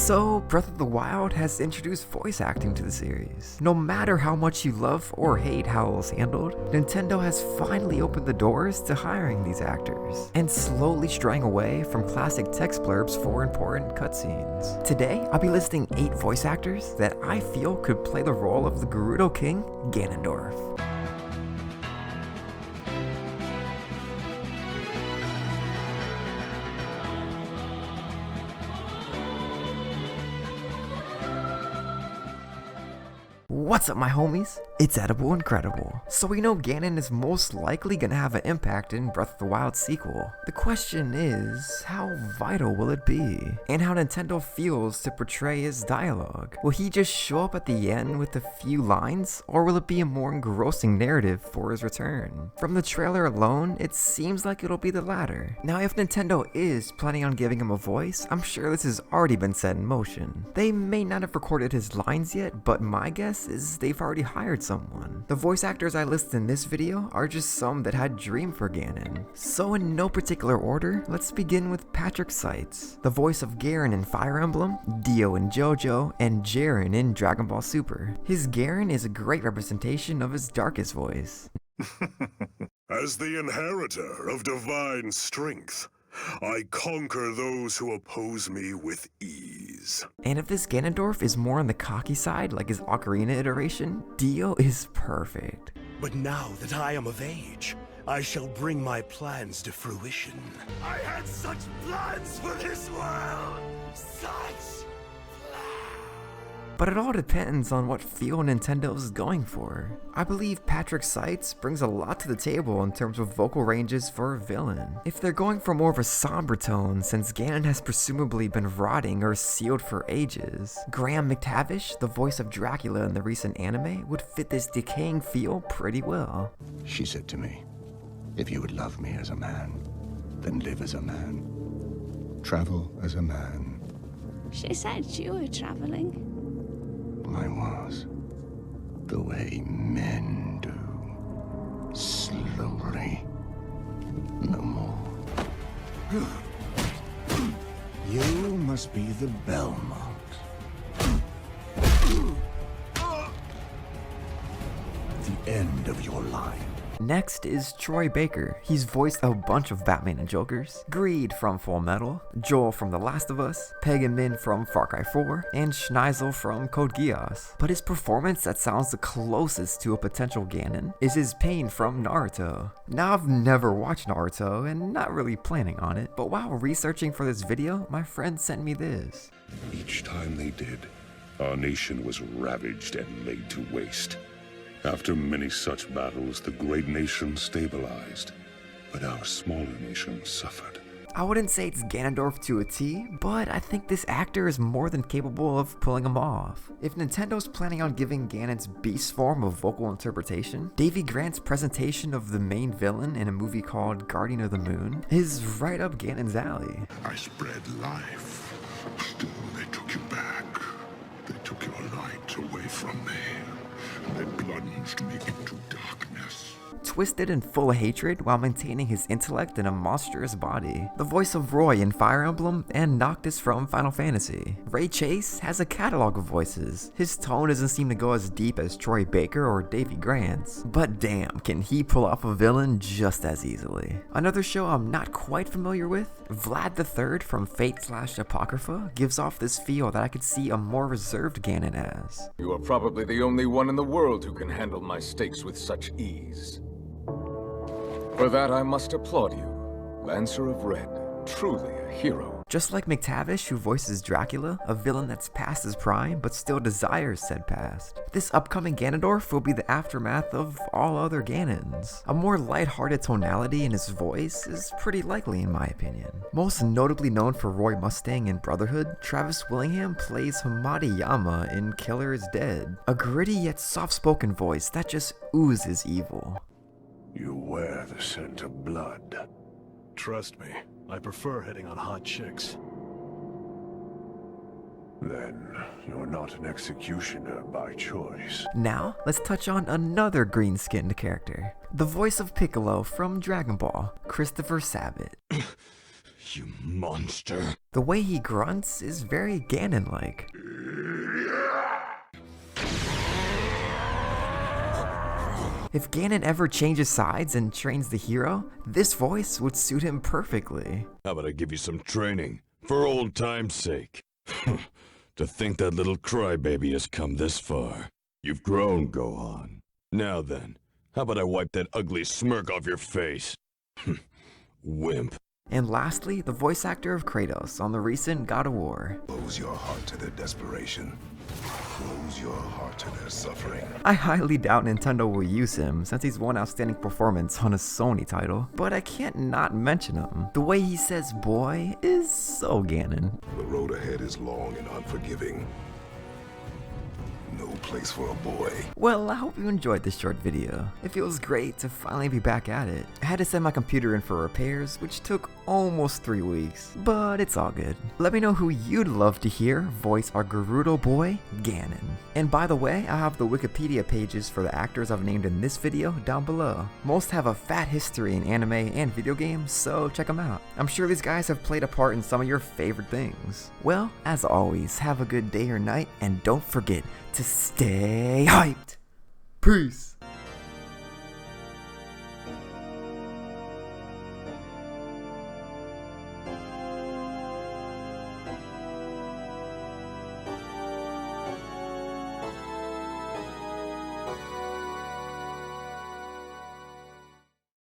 So, Breath of the Wild has introduced voice acting to the series. No matter how much you love or hate how it was handled, Nintendo has finally opened the doors to hiring these actors, and slowly straying away from classic text blurbs for important cutscenes. Today, I'll be listing 8 voice actors that I feel could play the role of the Gerudo King, Ganondorf. What's up, my homies? It's Edible Incredible. So we know Ganon is most likely gonna have an impact in Breath of the Wild sequel. The question is, how vital will it be? And how Nintendo feels to portray his dialogue. Will he just show up at the end with a few lines, or will it be a more engrossing narrative for his return? From the trailer alone, it seems like it'll be the latter. Now, if Nintendo is planning on giving him a voice, I'm sure this has already been set in motion. They may not have recorded his lines yet, but my guess is they've already hired someone. The voice actors I listed in this video are just some that had dreamed for Ganon. So in no particular order, let's begin with Patrick Seitz, the voice of Ganon in Fire Emblem, Dio in JoJo, and Jiren in Dragon Ball Super. His Ganon is a great representation of his darkest voice. As the inheritor of divine strength, I conquer those who oppose me with ease. And if this Ganondorf is more on the cocky side, like his Ocarina iteration, Dio is perfect. But now that I am of age, I shall bring my plans to fruition. I had such plans for this world! Such plans! But it all depends on what feel Nintendo is going for. I believe Patrick Seitz brings a lot to the table in terms of vocal ranges for a villain. If they're going for more of a somber tone, since Ganon has presumably been rotting or sealed for ages, Graham McTavish, the voice of Dracula in the recent anime, would fit this decaying feel pretty well. She said to me, if you would love me as a man, then live as a man. Travel as a man. She said you were traveling. I was. The way men do. Slowly. No more. You must be the Belmont. The end of your line. Next is Troy Baker. He's voiced a bunch of Batman and Jokers, Greed from Full Metal, Joel from The Last of Us, Peg and Min from Far Cry 4, and Schneisel from Code Geass. But his performance that sounds the closest to a potential Ganon is his Pain from Naruto. Now, I've never watched Naruto and not really planning on it, but while researching for this video, my friend sent me this. Each time they did, our nation was ravaged and laid to waste. After many such battles, the great nation stabilized, but our smaller nation suffered. I wouldn't say it's Ganondorf to a T, but I think this actor is more than capable of pulling him off. If Nintendo's planning on giving Ganon's beast form a vocal interpretation, Davey Grant's presentation of the main villain in a movie called Guardian of the Moon is right up Ganon's alley. I spread life. Still, they took you back. They took your light away from me. They plunged me into darkness. Twisted and full of hatred while maintaining his intellect in a monstrous body. The voice of Roy in Fire Emblem and Noctis from Final Fantasy. Rae Chase has a catalog of voices. His tone doesn't seem to go as deep as Troy Baker or Davey Grant's, but damn, can he pull off a villain just as easily. Another show I'm not quite familiar with, Vlad III from Fate/Apocrypha, gives off this feel that I could see a more reserved Ganon as. You are probably the only one in the world who can handle my stakes with such ease. For that I must applaud you, Lancer of Red, truly a hero. Just like McTavish, who voices Dracula, a villain that's past his prime but still desires said past. This upcoming Ganondorf will be the aftermath of all other Ganons. A more lighthearted tonality in his voice is pretty likely in my opinion. Most notably known for Roy Mustang in Brotherhood, Travis Willingham plays Hamada Yama in Killer is Dead. A gritty yet soft-spoken voice that just oozes evil. You wear the scent of blood. Trust me, I prefer hitting on hot chicks. Then you're not an executioner by choice. Now, let's touch on another green-skinned character. The voice of Piccolo from Dragon Ball, Christopher Sabat. You monster. The way he grunts is very Ganon-like. If Ganon ever changes sides and trains the hero, this voice would suit him perfectly. How about I give you some training, for old time's sake? To think that little crybaby has come this far. You've grown, Gohan. Now then, how about I wipe that ugly smirk off your face? Wimp. And lastly, the voice actor of Kratos on the recent God of War. Close your heart to their desperation. Close your heart to their suffering. I highly doubt Nintendo will use him since he's one outstanding performance on a Sony title, but I can't not mention him. The way he says boy is so Ganon. The road ahead is long and unforgiving. No place for a boy. Well, I hope you enjoyed this short video. It feels great to finally be back at it. I had to send my computer in for repairs, which took almost 3 weeks, but it's all good. Let me know who you'd love to hear voice our Gerudo boy, Ganon. And by the way, I have the Wikipedia pages for the actors I've named in this video down below. Most have a fat history in anime and video games, so check them out. I'm sure these guys have played a part in some of your favorite things. Well, as always, have a good day or night, and don't forget to stay hyped. Peace.